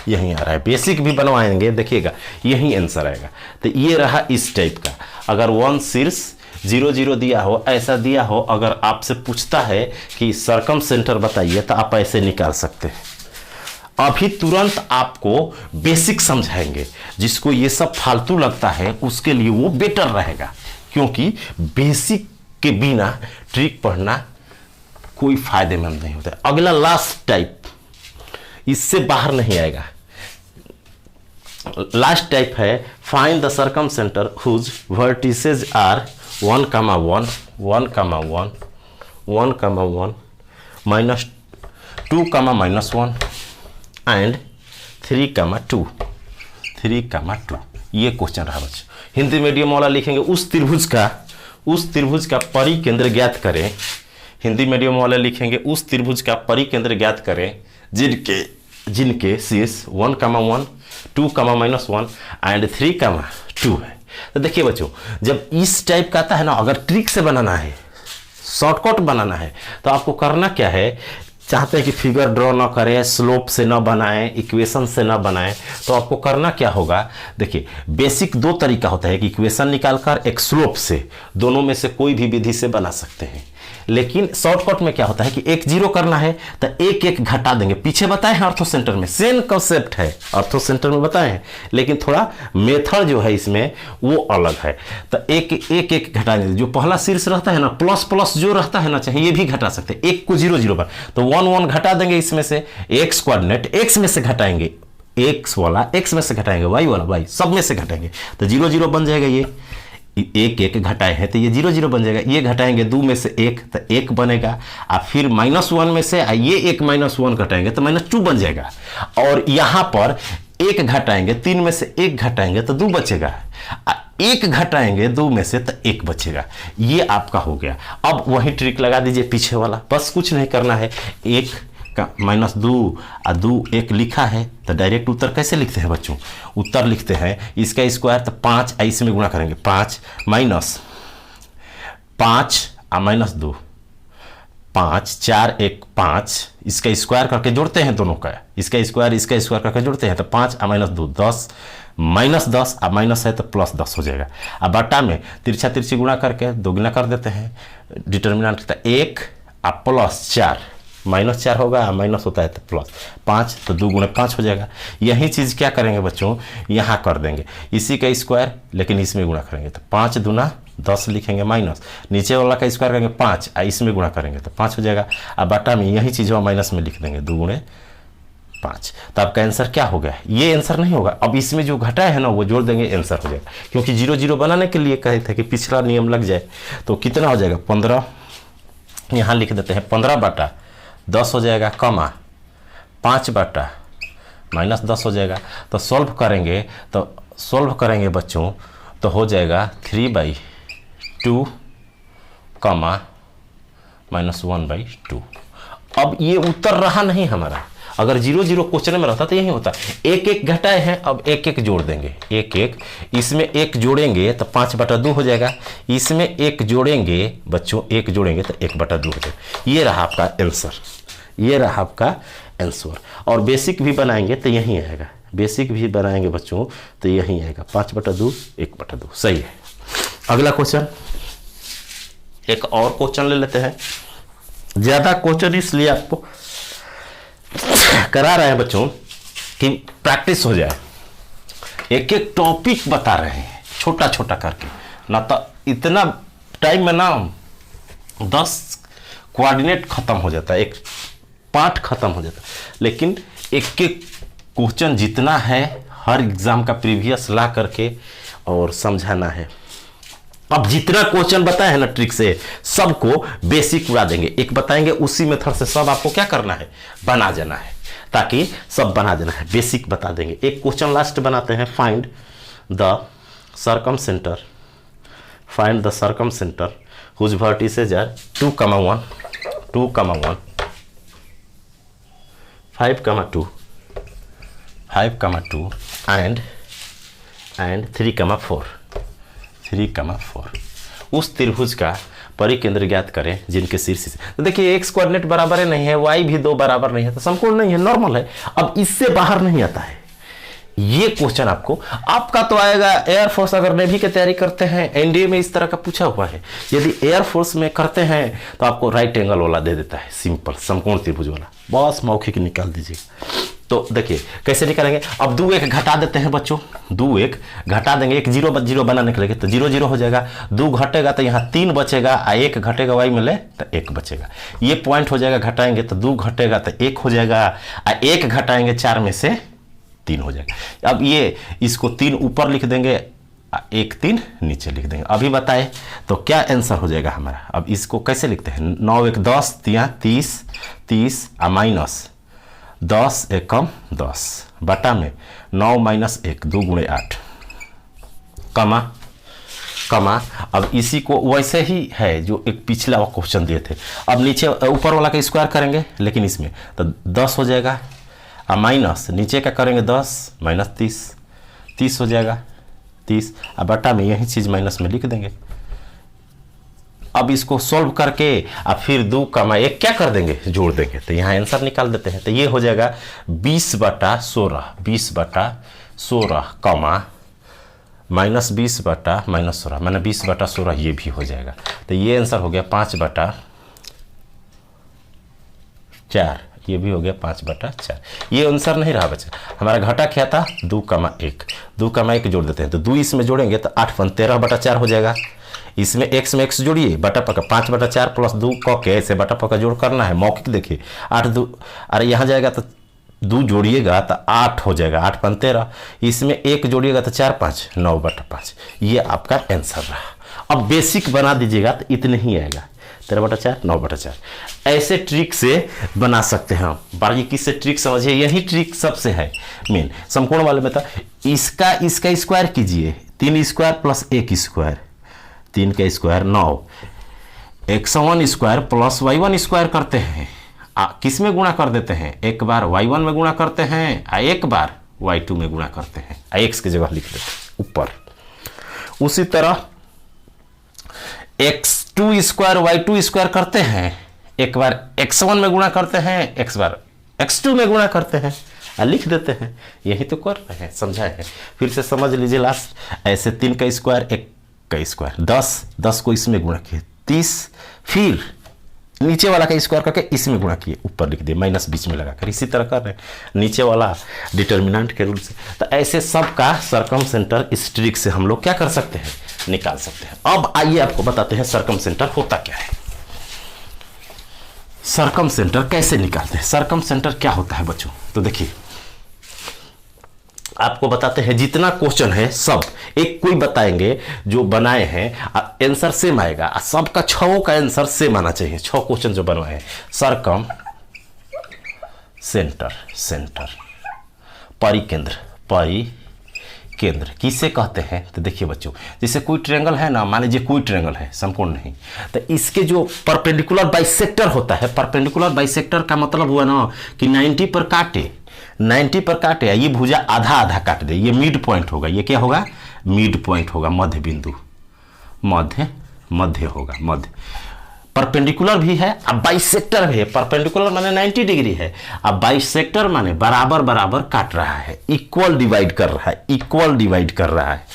Speaker 1: यही आ रहा है। बेसिक भी बनवाएंगे देखिएगा यही आंसर आएगा। तो ये रहा इस टाइप का। अगर 1 शीर्ष 0, 0 दिया हो, ऐसा दिया हो, अगर आपसे पूछता है कि सर्कम सेंटर बताइए तो आप ऐसे निकाल सकते हैं। अभी तुरंत आपको बेसिक समझाएंगे, जिसको ये सब फालतू लगता है उसके लिए वो बेटर रहेगा, क्योंकि बेसिक के बिना ट्रिक पढ़ना कोई फायदेमंद नहीं होता। अगला लास्ट टाइप, इससे बाहर नहीं आएगा। लास्ट टाइप है find the circumcentre whose vertices are 1, 1, 1, 1, 1, 1, -2, -1 and 3, 2, 3, 2। ये क्वेश्चन रहा बच्चों। हिंदी मीडियम वाला लिखेंगे उस त्रिभुज का परिकेंद्र ज्ञात करें। हिंदी मीडियम वाले लिखेंगे उस त्रिभुज का परिकेंद्र ज्ञात करें जिनके शीर्ष 1, 1, 2, -1 एंड 3, 2 है। तो देखिए बच्चों, जब इस टाइप का आता है ना, अगर ट्रिक से बनाना है, शॉर्टकट बनाना है, तो आपको करना क्या है, चाहते हैं कि फिगर ड्रॉ ना करें, स्लोप से ना बनाएं, इक्वेशन से ना बनाएं, तो आपको करना क्या होगा। देखिए बेसिक 2 तरीका होता है, एक इक्वेशन निकालकर, एक स्लोप से। दोनों में से कोई भी विधि से बना सकते हैं। लेकिन शॉर्टकट में क्या होता है कि 1 0 करना है तो 1 1 घटा देंगे। पीछे बताए हैं ऑर्थो सेंटर में, सेम कंसेप्ट है, ऑर्थो सेंटर में बताए हैं, लेकिन थोड़ा मेथड जो है इसमें वो अलग है। तो 1 1 घटा देंगे। जो पहला शीर्ष रहता है ना, प्लस जो रहता है ना, चाहे ये भी घटा सकते हैं। 1 को 0 0 पर तो 1 1 घटा देंगे इसमें से। x कोऑर्डिनेट x में से घटाएंगे, x वाला x में से घटाएंगे, y वाला y, सब में से घटाएंगे तो 0 0 बन जाएगा। ये 1 1 घटाए हैं तो ये 0 0 बन जाएगा। ये घटाएंगे 2 में से 1 तो 1 बनेगा। और फिर -1 में से ये 1 -1 घटाएंगे तो -2 बन जाएगा। और यहाँ पर 1 घटाएंगे, 3 में से 1 घटाएंगे तो 2 बचेगा। 1 घटाएंगे 2 में से तो 1 बचेगा। ये आपका हो गया। अब वही ट्रिक लगा दीजिए पीछे वाला, बस कुछ नहीं करना है। 1 का -2 और 2 1 लिखा है तो डायरेक्ट उत्तर कैसे लिखते हैं बच्चों, उत्तर लिखते हैं इसका स्क्वायर तो 5 इसमें गुणा करेंगे, 5 -5 और -2 5, 4 1 5, इसका स्क्वायर करके जोड़ते हैं दोनों का, इसका स्क्वायर करके जोड़ते हैं तो 5 और -2 10, -10 और माइनस है तो +10 हो जाएगा। अब बटा में तिरछा तिरछी गुणा करके दोगुना कर देते हैं, डिटर्मिनेंट का 1 और +4, -4 होगा, माइनस होता है तो +5, तो 2 गुणे 5 हो जाएगा। यही चीज़ क्या करेंगे बच्चों, यहाँ कर देंगे इसी का स्क्वायर, लेकिन इसमें गुणा करेंगे तो 5 दूना 10 लिखेंगे माइनस, नीचे वाला का स्क्वायर करेंगे 5 और इसमें गुणा करेंगे तो 5 हो जाएगा। अब बटा में यही चीज़ माइनस में लिख देंगे 2 गुणे 5, तो आपका आंसर क्या हो गया, ये आंसर नहीं होगा। अब इसमें जो घटा है ना वो जोड़ देंगे, आंसर हो जाएगा। क्योंकि 0 0 बनाने के लिए कहे थे कि पिछला नियम लग जाए, तो कितना हो जाएगा 15, यहाँ लिख देते हैं 15/10 हो जाएगा, कमा 5/- -10 हो जाएगा। तो सॉल्व करेंगे बच्चों तो हो जाएगा 3/2, -1/2। अब ये उत्तर रहा नहीं हमारा, अगर 0 0 क्वेश्चन में रहता तो यही होता। एक एक घटाए हैं, अब एक एक जोड़ देंगे, एक इसमें 1 जोड़ेंगे तो 5/2 हो जाएगा, इसमें 1 जोड़ेंगे बच्चों, 1 जोड़ेंगे तो 1/2 हो जाएगा। ये रहा आपका आंसर, ये रहा आपका आंसर। और बेसिक भी बनाएंगे तो यही आएगा, बेसिक भी बनाएंगे बच्चों तो यही आएगा, 5/2 1/2 सही है। अगला क्वेश्चन, एक और क्वेश्चन ले लेते हैं। ज़्यादा क्वेश्चन इसलिए आपको करा रहे हैं बच्चों कि प्रैक्टिस हो जाए, एक एक टॉपिक बता रहे हैं छोटा छोटा करके, ना तो इतना टाइम में ना 10 कोऑर्डिनेट खत्म हो जाता है, एक पार्ट खत्म हो जाता है। लेकिन एक एक क्वेश्चन जितना है हर एग्जाम का प्रीवियस ला करके और समझाना है। अब जितना क्वेश्चन बताया है ना ट्रिक से, सबको बेसिक उड़ा देंगे, एक बताएंगे उसी मेथड से सब आपको क्या करना है, बना जाना है, ताकि सब बना देना है, बेसिक बता देंगे। एक क्वेश्चन लास्ट बनाते हैं, find the circumcentre whose vertices are 2,1 2,1 5,2 5,2 and 3,4 3,4। उस त्रिभुज का परिकेंद्र ज्ञात करें जिनके शीर्ष से, तो देखिए x कोऑर्डिनेट बराबर है नहीं है, y भी 2 बराबर नहीं है, तो समकोण नहीं है, नॉर्मल है। अब इससे बाहर नहीं आता है ये क्वेश्चन आपका तो आएगा एयरफोर्स, अगर नेवी की तैयारी करते हैं एनडीए में इस तरह का पूछा हुआ है। यदि एयरफोर्स में करते हैं तो आपको राइट एंगल वाला दे देता है, सिंपल समकोण त्रिभुज वाला, बस मौखिक निकाल दीजिएगा। तो देखिए कैसे निकालेंगे, अब 2 1 घटा देते हैं बच्चों, 2 1 घटा देंगे, एक 0 0 बनाने के लिए तो 0 0 हो जाएगा, 2 घटेगा तो यहाँ 3 बचेगा, 1 घटेगा y मिले तो 1 बचेगा, ये पॉइंट हो जाएगा, घटाएंगे तो 2 घटेगा तो 1 हो जाएगा, 1 घटाएंगे 4 में से 3 हो जाएगा। अब ये इसको 3 ऊपर लिख देंगे, 1 3 नीचे लिख देंगे। अभी बताए तो क्या आंसर हो जाएगा हमारा। अब इसको कैसे लिखते हैं, 9 1 10 30 30 माइनस 10 1 10 बटा में 9 - 1 2 गुणे 8 कमा। अब इसी को वैसे ही है जो एक पिछला क्वेश्चन दिए थे, अब नीचे ऊपर वाला का स्क्वायर करेंगे, लेकिन इसमें तो 10 हो जाएगा, और माइनस नीचे का करेंगे 10 - 30 हो जाएगा 30, और बटा में यही चीज़ माइनस में लिख देंगे। अब इसको सॉल्व करके अब फिर 2 - 1 क्या कर देंगे, जोड़ देंगे, तो यहाँ आंसर निकाल देते हैं। तो ये हो जाएगा 20/16 20/16 कमा -20/16 मैंने 20/16 ये भी हो जाएगा। तो ये आंसर हो गया 5/4, ये भी हो गया 5/4। ये आंसर नहीं रहा बच्चा, हमारा घटा क्या था 2,1 2,1 जोड़ देते हैं, तो 2 इसमें जोड़ेंगे तो 8 × 13/4 हो जाएगा। इसमें x में x जोड़िए, बटा पका 5/4 + 2 क के ऐसे बटा पका जोड़ करना है, मौखिक देखिए 8 2, अरे यहाँ जाएगा तो 2 जोड़िएगा तो 8 हो जाएगा, 8 × 13, इसमें 1 जोड़िएगा तो 4 5 9/5। ये आपका आंसर रहा। अब बेसिक बना दीजिएगा तो इतने ही आएगा, 13/4 9/4। ऐसे ट्रिक से बना सकते हैं आप, बारीकी से ट्रिक समझिए, यही ट्रिक सबसे है मेन समकोण वाले में। तो इसका स्क्वायर कीजिए, 3 स्क्वायर + 1 स्क्वायर, 3 का square 9, x1 square + y1 square करते हैं, किस में गुणा कर देते हैं, एक बार y1 में गुणा करते हैं, एक बार y2 में गुणा करते हैं, x की जगह लिख देते हैं ऊपर। उसी तरह x2 स्क्वायर y2 स्क्वायर करते हैं, एक बार x1 में गुणा करते हैं, एक बार x2 में गुणा करते हैं और लिख देते हैं। यही तो कर रहे हैं, समझाए हैं। फिर से समझ लीजिए लास्ट, ऐसे 3 का स्क्वायर, 1 का स्क्वायर, 10 को इसमें गुणा किए 30, फिर नीचे वाला का स्क्वायर करके इसमें गुणा किए, ऊपर लिख दिए माइनस बीच में लगाकर। इसी तरह कर रहे हैं नीचे वाला डिटर्मिनेंट के रूल से। तो ऐसे सब का सर्कमसेंटर इस ट्रिक से हम लोग क्या कर सकते हैं, निकाल सकते हैं। अब आइए आपको बताते हैं सर्कमसेंटर होता क्या है, सर्कमसेंटर कैसे निकालते हैं। सर्कमसेंटर क्या होता है बच्चों, तो देखिए आपको बताते हैं। जितना क्वेश्चन है सब एक कोई बताएंगे जो बनाए हैं, आंसर सेम आएगा। सबका 6 का आंसर सेम आना चाहिए। 6 क्वेश्चन जो बनवाए हैं, सर्कम सेंटर, सेंटर, परिकेंद्र, परिकेंद्र किसे कहते हैं। तो देखिए बच्चों, जैसे कोई ट्रायंगल है ना, मान लीजिए कोई ट्रायंगल है, संपूर्ण नहीं, तो इसके जो परपेंडिकुलर बाइसेक्टर होता है, परपेंडिकुलर बाइसेक्टर का मतलब हुआ ना कि 90 पर काटे, 90 पर काटे, ये भुजा आधा आधा काट दे, ये मिड पॉइंट होगा। ये क्या होगा, मिड पॉइंट होगा, मध्य बिंदु, मध्य होगा, मध्य। परपेंडिकुलर भी है, अब बाइसेक्टर भी है। परपेंडिकुलर माने 90 डिग्री है, अब बाइसेक्टर माने बराबर बराबर काट रहा है, इक्वल डिवाइड कर रहा है, इक्वल डिवाइड कर रहा है,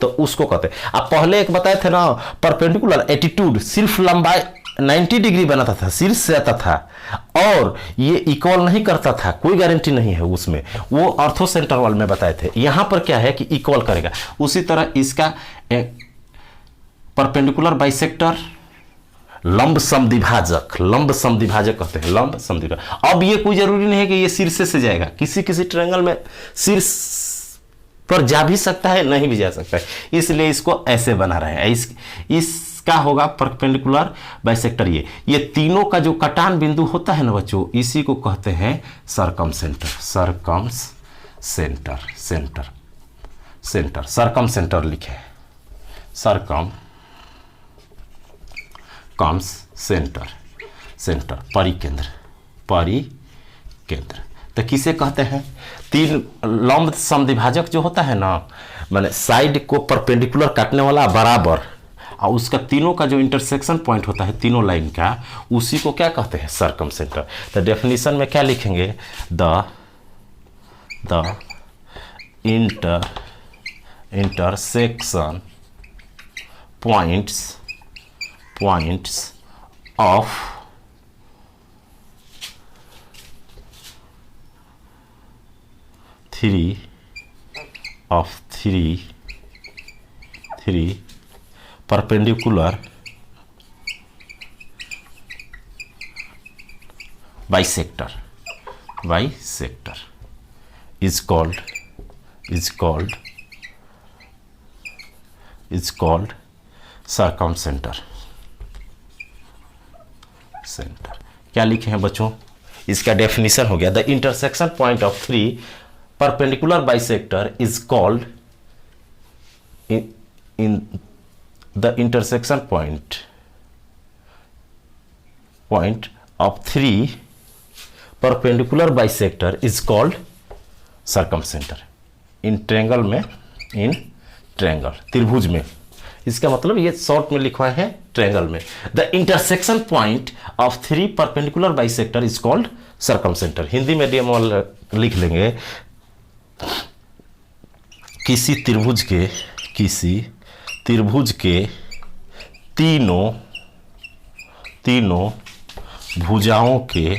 Speaker 1: तो उसको कहते हैं। अब पहले एक बताए थे ना, परपेंडिकुलर एटीट्यूड सिर्फ लंबाई 90 डिग्री बनाता था, शीर्ष से आता था, और ये इक्वल नहीं करता था, कोई गारंटी नहीं है उसमें, वो ऑर्थो सेंटर वाल में बताए थे। यहां पर क्या है कि इक्वल करेगा। उसी तरह इसका परपेंडिकुलर बाइसेक्टर, लंब समद्विभाजक, लंब समद्विभाजक कहते हैं, लंब समद्विभाजक। अब ये कोई जरूरी नहीं है कि ये शीर्ष से जाएगा, किसी किसी ट्रायंगल में शीर्ष पर जा भी सकता है, नहीं भी जा सकता है, इसलिए इसको ऐसे बना रहे हैं। इसका होगा परपेंडिकुलर बाइसेक्टर। ये तीनों का जो कटान बिंदु होता है ना बच्चों, इसी को कहते हैं सर्कमसेंटर, सर्कमसेंटर, सेंटर, सेंटर, सर्कमसेंटर लिखे, सेंटर, सेंटर, परिकेंद्र, परिकेंद्र। तो किसे कहते हैं, तीन लंब समद्विभाजक जो होता है ना, माने साइड को परपेंडिकुलर काटने वाला बराबर, और उसका तीनों का जो इंटरसेक्शन पॉइंट होता है तीनों लाइन का, उसी को क्या कहते हैं, सर्कमसेंटर। तो डेफिनेशन में क्या लिखेंगे, the intersection points of three perpendicular bisector is called circumcenter, centre. क्या लिखे हैं बच्चों, इसका डेफिनेशन हो गया, the intersection point of 3 perpendicular bisector is called in the intersection point of 3 perpendicular bisector is called circumcentre. In triangle में, in triangle त्रिभुज में, इसका मतलब ये शॉर्ट में लिखवाए हैं ट्रायंगल में, the intersection point of 3 perpendicular bisector is called circumcentre. Hindi medium वाला लिख लेंगे, किसी त्रिभुज के तीनों भुजाओं के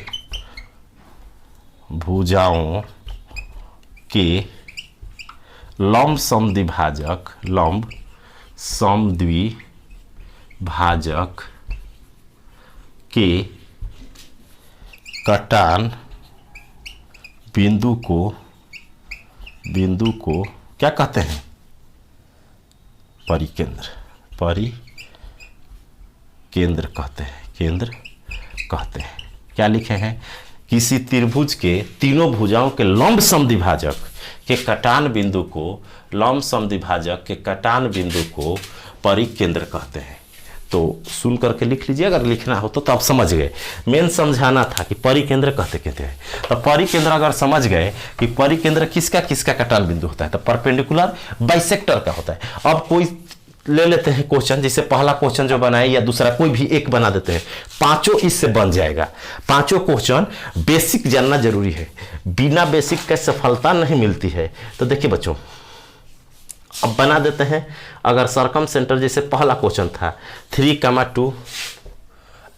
Speaker 1: लंब समद्विभाजक के कटान बिंदु को क्या कहते हैं, परिकेंद्र कहते हैं, केंद्र कहते हैं। क्या लिखे हैं, किसी त्रिभुज के तीनों भुजाओं के लंब समद्विभाजक के कटान बिंदु को, लंब समद्विभाजक के कटान बिंदु को परिकेंद्र कहते हैं। तो सुन करके लिख लीजिए, अगर लिखना हो तो आप समझ गए। मेन समझाना था कि परिकेंद्र कहते हैं। तो परिकेंद्र अगर समझ गए कि परिकेंद्र किसका कटान बिंदु होता है, तो परपेंडिकुलर बाइसेक्टर का होता है। अब कोई ले लेते हैं क्वेश्चन, जैसे पहला क्वेश्चन जो बनाए या दूसरा कोई भी एक बना देते हैं, पांचों इससे बन जाएगा। पांचों क्वेश्चन बेसिक जानना जरूरी है, बिना बेसिक के सफलता नहीं मिलती है। तो देखिए बच्चों, अब बना देते हैं। अगर सरकम सेंटर जैसे पहला क्वेश्चन था 3,2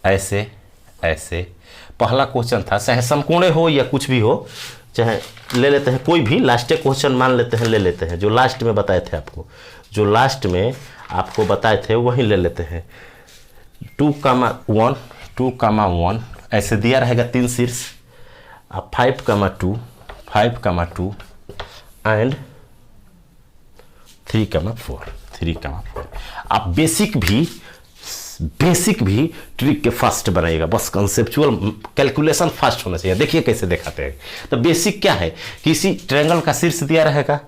Speaker 1: ऐसे ऐसे पहला क्वेश्चन था, चाहे समकोण हो या कुछ भी हो, चाहे ले लेते हैं कोई भी लास्ट क्वेश्चन मान लेते हैं, ले लेते हैं जो लास्ट में बताए थे आपको, जो लास्ट में आपको बताए थे वही ले लेते हैं। 2,1 2,1 ऐसे दिया रहेगा 3 शीर्ष, अब 5,2 5,2 एंड 3,4 3,4। आप बेसिक भी ट्रिक के फास्ट बनाइएगा, बस कंसेप्चुअल कैलकुलेशन फास्ट होना चाहिए। देखिए कैसे दिखाते हैं। तो बेसिक क्या है, किसी ट्रायंगल का शीर्ष दिया रहेगा,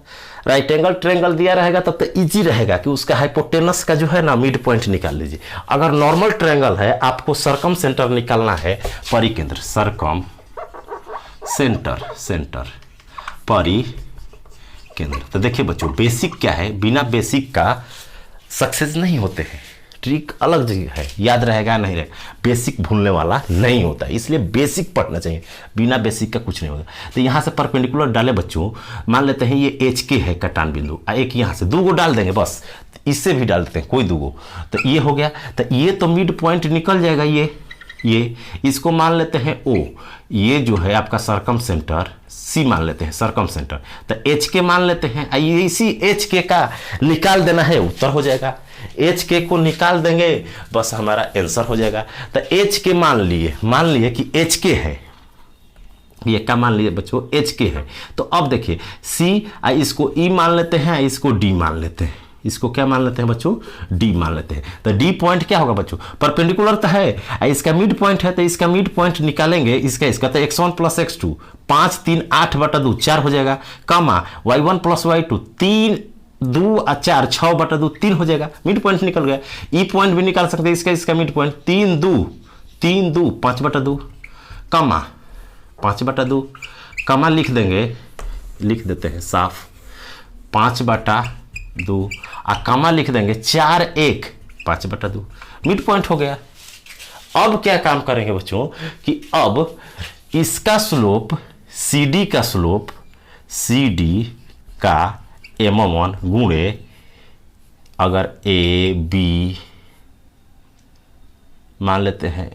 Speaker 1: राइट एंगल ट्रायंगल दिया रहेगा, तब तो इजी रहेगा कि उसका हाइपोटेनस का जो है ना मिड पॉइंट निकाल लीजिए। अगर नॉर्मल ट्रायंगल है, आपको सरकम सेंटर निकालना है, परिकेंद्र, सरकम सेंटर परिकेंद्र। तो देखिए बच्चों, बेसिक क्या है, बिना बेसिक का सक्सेस नहीं होते हैं। ट्रिक अलग जगह है, याद रहेगा नहीं रहेगा, बेसिक भूलने वाला नहीं होता है, इसलिए बेसिक पढ़ना चाहिए, बिना बेसिक का कुछ नहीं होता। तो यहाँ से परपेंडिकुलर डाले बच्चों, मान लेते हैं ये एच के है कटान बिंदु, एक यहाँ से 2 गो डाल देंगे, बस इससे भी डाल देते हैं कोई 2 गो, तो ये हो गया। तो ये तो मिड पॉइंट निकल जाएगा, ये इसको मान लेते हैं ओ, ये जो है आपका सरकम सेंटर सी मान लेते हैं, सरकम सेंटर। तो एच के मान लेते हैं, इसी एच के का निकाल देना है, उत्तर हो जाएगा। एच के को निकाल देंगे, बस हमारा आंसर हो जाएगा। तो एच के मान लिए कि एच के है, ये क्या मान लिए बच्चों, एच के है। तो अब देखिए सी, इसको ई मान लेते हैं, इसको डी मान लेते हैं, इसको क्या मान लेते हैं बच्चों, डी मान लेते हैं। तो डी पॉइंट क्या होगा बच्चों, परपेंडिकुलर तो है, इसका मिड पॉइंट है, तो इसका मिड पॉइंट निकालेंगे, इसका तो x1 + x2 5 3 8/2 4 हो जाएगा, कमा y1 + y2 3 2 4 6/2 3 हो जाएगा, मिड पॉइंट निकल गया। ई पॉइंट भी निकाल सकते हैं, इसका मिड पॉइंट 3 2 5/2 कमा 5/2 कमा लिख देते हैं साफ 5/2 और कमा लिख देंगे 4 1 5/2, मिड पॉइंट हो गया। अब क्या काम करेंगे बच्चों कि अब इसका स्लोप CD का स्लोप CD का m1 गुणे अगर AB मान लेते हैं,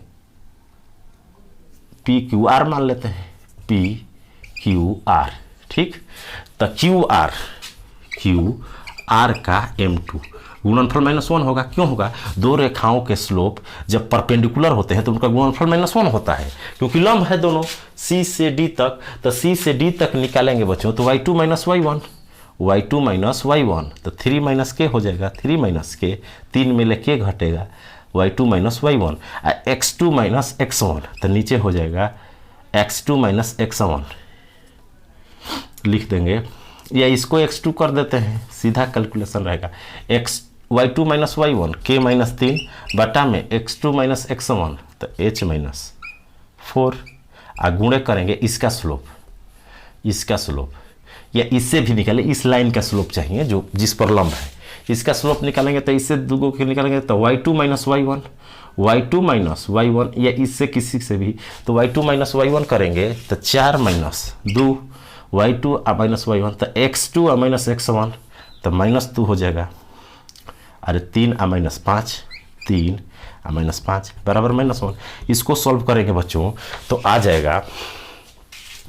Speaker 1: PQR मान लेते हैं, PQR, ठीक। तो QR का m2 गुणनफल -1 होगा। क्यों होगा, 2 रेखाओं के स्लोप जब परपेंडिकुलर होते हैं तो उनका गुणनफल -1 होता है, क्योंकि लंब है दोनों C से D तक। तो C से D तक निकालेंगे बच्चों, तो y2 - y1 तो 3 - k हो जाएगा, 3 - k 3 में ले k घटेगा, y2 - y1 x2 - x1, तो नीचे हो जाएगा x2 - x1 लिख देंगे, या इसको x2 कर देते हैं, सीधा कैलकुलेशन रहेगा। y2 - y1 k - 3 बटा में x2 - x1 तो h - 4 गुणे करेंगे इसका स्लोप, या इससे भी निकाले, इस लाइन का स्लोप चाहिए जो जिस पर लंब है, इसका स्लोप निकालेंगे तो इससे 2 को निकालेंगे तो y2 - y1 या इससे किसी से भी, तो y2 - y1 करेंगे तो 4 - 2 y2 - y1 तो x2 - x1 तो -2 हो जाएगा, अरे 3 - 5 3 - 5 बराबर -1। इसको सॉल्व करेंगे बच्चों तो आ जाएगा,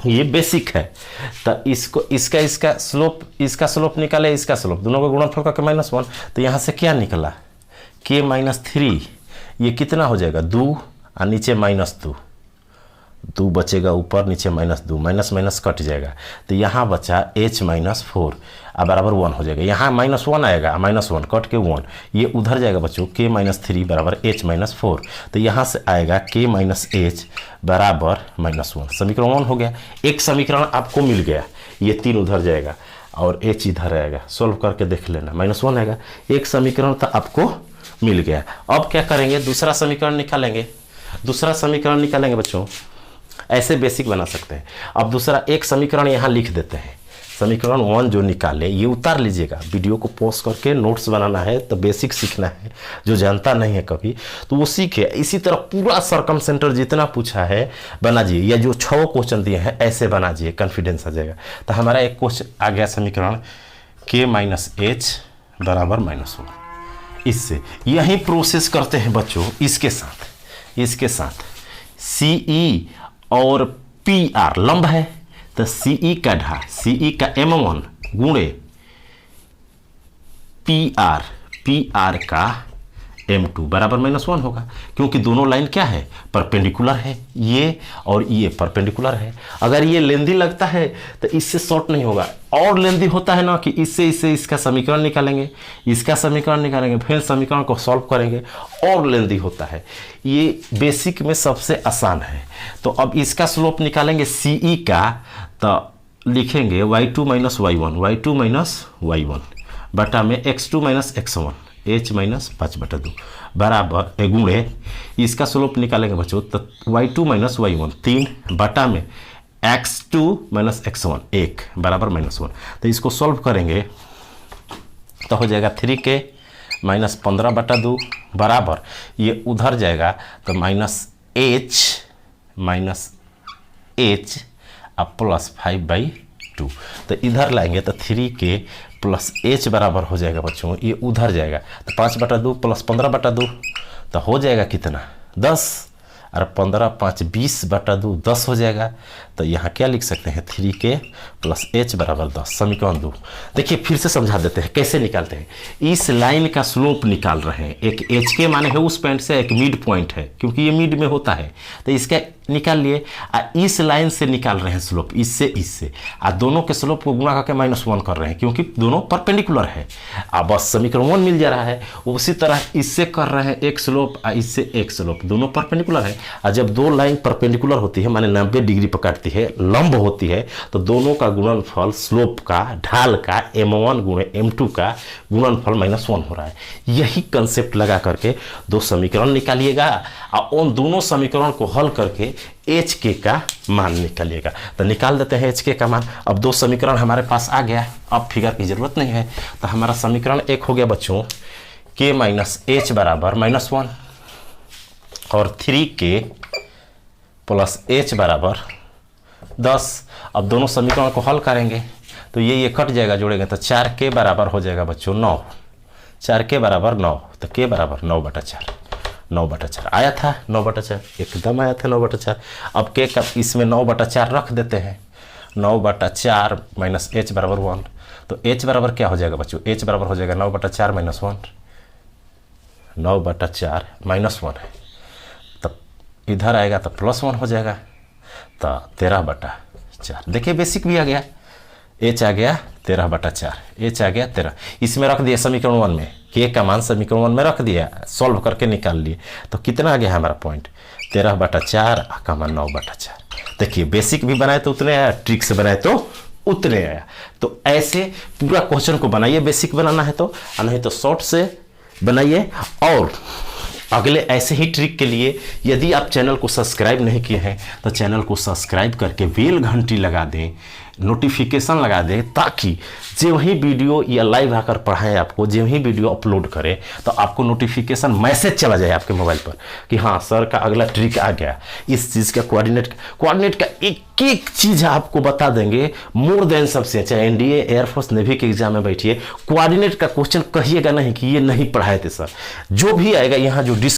Speaker 1: ये बेसिक है। तो इसका स्लोप निकाले, इसका स्लोप, दोनों का गुणनफल का -1, तो यहाँ से क्या निकला k - 3, ये कितना हो जाएगा 2 और नीचे -2 बचेगा ऊपर, नीचे -2 माइनस कट जाएगा, तो यहाँ बचा h - 4 बराबर 1 हो जाएगा। यहाँ -1 आएगा, -1 कट के 1, ये उधर जाएगा बच्चों, k - 3 बराबर h - 4, तो यहाँ से आएगा k - h बराबर -1, समीकरण 1 हो गया। एक समीकरण आपको मिल गया, ये 3 उधर जाएगा और h इधर आएगा, सोल्व करके देख लेना, -1 आएगा। एक समीकरण तो आपको मिल गया। अब क्या करेंगे, दूसरा समीकरण निकालेंगे बच्चों, ऐसे बेसिक बना सकते हैं। अब दूसरा एक समीकरण यहाँ लिख देते हैं, समीकरण 1 जो निकाले ये उतार लीजिएगा, वीडियो को पॉज करके नोट्स बनाना है तो बेसिक सीखना है, जो जानता नहीं है कभी तो वो सीखे। इसी तरह पूरा सरकम सेंटर जितना पूछा है बनाइए, या जो 6 क्वेश्चन दिए हैं ऐसे बनाइए, कॉन्फिडेंस आ जाएगा। तो हमारा एक क्वेश्चन आ गया समीकरण k माइनस एच बराबर -1। इससे यही प्रोसेस करते हैं बच्चों इसके साथ CE और PR लंब है तो CE का ढाल, CE का m1 गुणे PR का m2 बराबर -1 होगा, क्योंकि दोनों लाइन क्या है, परपेंडिकुलर है, ये और ये परपेंडिकुलर है। अगर ये लेंदी लगता है तो इससे शॉर्ट नहीं होगा, और लेंदी होता है ना कि इससे इसका समीकरण निकालेंगे, इसका समीकरण निकालेंगे, फिर समीकरण को सॉल्व करेंगे, और लेंदी होता है। ये बेसिक में सबसे आसान है। तो अब इसका स्लोप निकालेंगे CE का, तो लिखेंगे y2 माइनस y1 बटा में x2 minus x1 h minus 5/2 बराबर गुणे इसका स्लोप निकालेंगे बच्चों, तो y2 माइनस y1 3 बटा में x2 माइनस x1 1 बराबर -1। तो इसको सॉल्व करेंगे तो हो जाएगा 3k माइनस 15/2 बराबर ये उधर जाएगा तो -h अब प्लस 5/2। तो इधर लाएंगे तो 3k प्लस h बराबर हो जाएगा बच्चों, ये उधर जाएगा तो 5/2 प्लस 15/2 तो हो जाएगा कितना 10, और 15 5 20/2 10 हो जाएगा। तो यहाँ क्या लिख सकते हैं 3k प्लस h बराबर 10, समीकरण 2। देखिए फिर से समझा देते हैं कैसे निकालते हैं। इस लाइन का स्लोप निकाल रहे हैं, एक h के माने है उस पॉइंट से, एक मिड पॉइंट है क्योंकि ये मिड में होता है, तो इसका निकाल लिए। इस लाइन से निकाल रहे हैं स्लोप, इससे दोनों के स्लोप को गुणा करके -1 कर रहे हैं क्योंकि दोनों परपेंडिकुलर है। अब बस समीकरण 1 मिल जा रहा है। उसी तरह इससे कर रहे हैं एक स्लोप, इससे एक स्लोप, दोनों परपेंडिकुलर है। और जब दो लाइन परपेंडिकुलर होती है माने 90 डिग्री पर काटती है, लंब होती है, तो दोनों का गुणनफल स्लोप का, ढाल का m1 गुणे m2 का गुणनफल -1 हो रहा है। यही कंसेप्ट लगा करके दो समीकरण निकालिएगा और उन दोनों समीकरण को हल करके HK का मान निकालिएगा। तो निकाल देते हैं HK का मान। अब दो समीकरण हमारे पास आ गया, अब फिगर की जरूरत नहीं है। तो हमारा समीकरण एक हो गया बच्चों k माइनस h बराबर -1 और 3k प्लस h बराबर 10। अब दोनों समीकरण को हल करेंगे तो ये कट जाएगा, जोड़ेंगे तो 4k बराबर हो जाएगा बच्चों 9, 4k बराबर 9, तो k बराबर 9/4 आया था, 9/4 एकदम आया था 9/4। अब k का इसमें 9/4 रख देते हैं, 9/4 माइनस h बराबर 1, तो h बराबर क्या हो जाएगा बच्चों, h बराबर हो जाएगा 9/4 माइनस 1, 9/4 माइनस 1 है, तब इधर आएगा तो प्लस 1 हो जाएगा, तो 13/4। देखिए बेसिक भी आ गया, h आ गया 13/4, h आ गया 13, इसमें रख दिया समीकरण 1 में, k का मान समीकरण 1 में रख दिया, सॉल्व करके निकाल लिए। तो कितना आ गया हमारा पॉइंट 13/4 का मान 9/4। देखिए बेसिक भी बनाए तो उतने आया, ट्रिक से बनाए तो उतने आया। तो ऐसे पूरा क्वेश्चन को बनाइए, बेसिक बनाना है तो, और नहीं तो शॉर्ट से बनाइए। और अगले ऐसे ही ट्रिक के लिए यदि आप चैनल को सब्सक्राइब नहीं किए हैं तो चैनल को सब्सक्राइब करके बेल घंटी लगा दें, नोटिफिकेशन लगा दें, ताकि जो ही वीडियो या लाइव आकर पढ़ाएं आपको, जो ही वीडियो अपलोड करें तो आपको नोटिफिकेशन मैसेज चला जाए आपके मोबाइल पर कि हाँ सर का अगला ट्रिक आ गया। इस चीज़ का कोऑर्डिनेट का एक एक चीज़ आपको बता देंगे, मोर देन सबसे। चाहे NDA एयरफोर्स नेवी के एग्जाम में बैठिए, कोऑर्डिनेट का क्वेश्चन कहिएगा नहीं कि ये नहीं पढ़ाए थे सर। जो भी आएगा यहाँ जो